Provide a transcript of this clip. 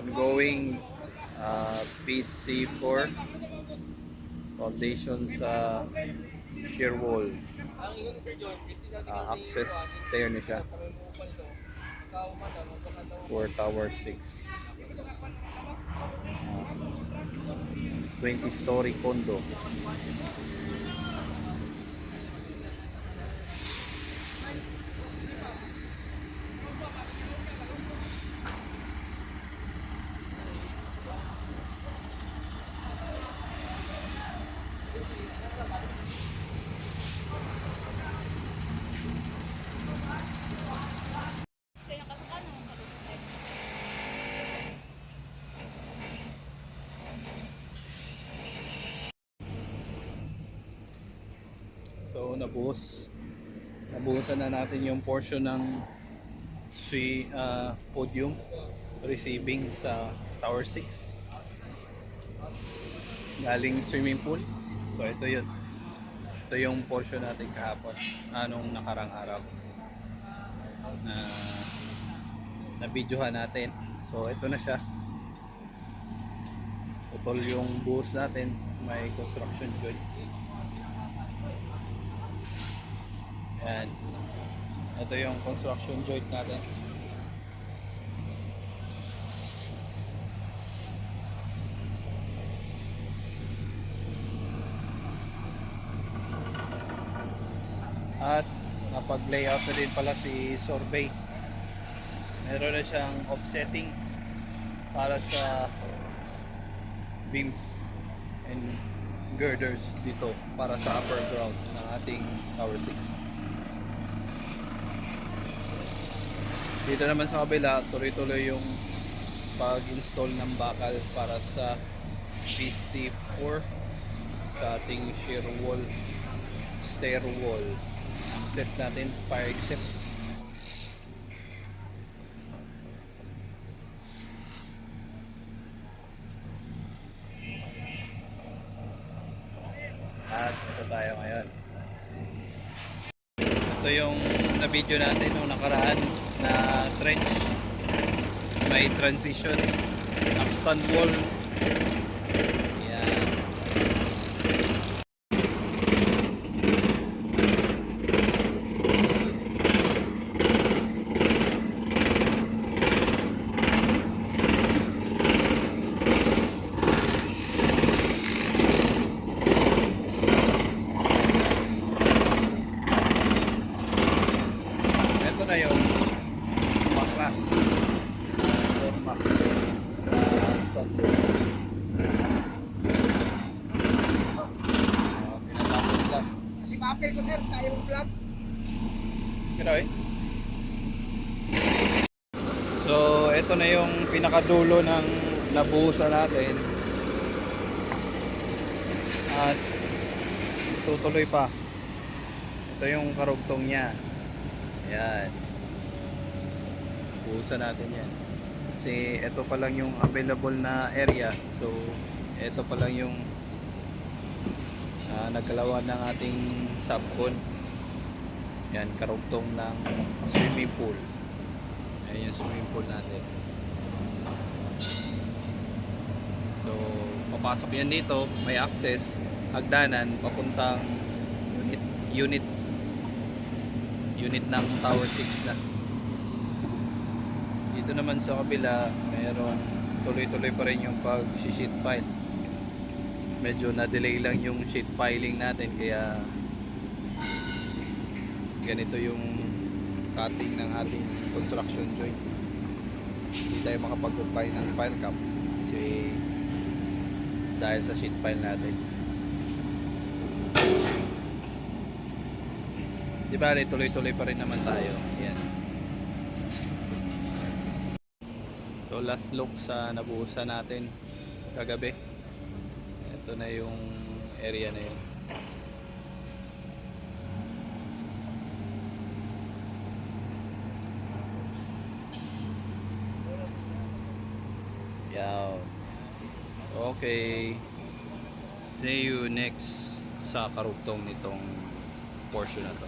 ongoing PC4 foundation sa shear wall. Access stair na siya for tower 6. 20-story condo. So nabuhusan na natin yung portion ng podium receiving sa tower 6 galing swimming pool. So ito yun, ito yung portion natin kahapon, anong nakarang araw na videohan natin. So ito na siya, putol yung buhos natin, may construction joint. Yan. Ito yung construction joint natin. At napag-layout na din pala si Survey. Meron na siyang offsetting para sa beams and girders dito para sa upper ground ng ating tower 6. Dito naman sa kabila, tuloy-tuloy yung pag-install ng bakal para sa PC4 sa ating shear wall, stair wall. Access natin, fire exit. At ito tayo ngayon. Ito yung na-video natin nung nakaraan na trench, may transition upstand wall. Yan. Ito na yung maklas forma sa pinatapos lang. Kasi pa-upgrade ko sir, kaya mong vlog. Kinoy? So ito na yung pinakadulo ng nabuhusan natin. At tutuloy pa. Ito yung karugtong niya. Yan. Buhusan natin yan. Kasi ito pa lang yung available na area. So ito pa lang yung nagkalawan ng ating subcon. Yan, karugtong ng swimming pool. Yan yung swimming pool natin. So papasok yan dito, may access, hagdanan papuntang unit ng tower 6 na. Dito naman sa kabila, mayroon tuloy-tuloy pa rin yung pag-sheet pile. Medyo na-delay lang yung sheet piling natin, kaya ganito yung cutting ng ating construction joint. Hindi tayo makapag-comply ng pile cap kasi dahil sa sheet pile natin. Di ba, tuloy-tuloy pa rin naman tayo. Yan. So last look sa nabuhusan natin kagabi. Ito na yung area na yun. Yaw. Okay. See you next sa karugtong nitong portion na to.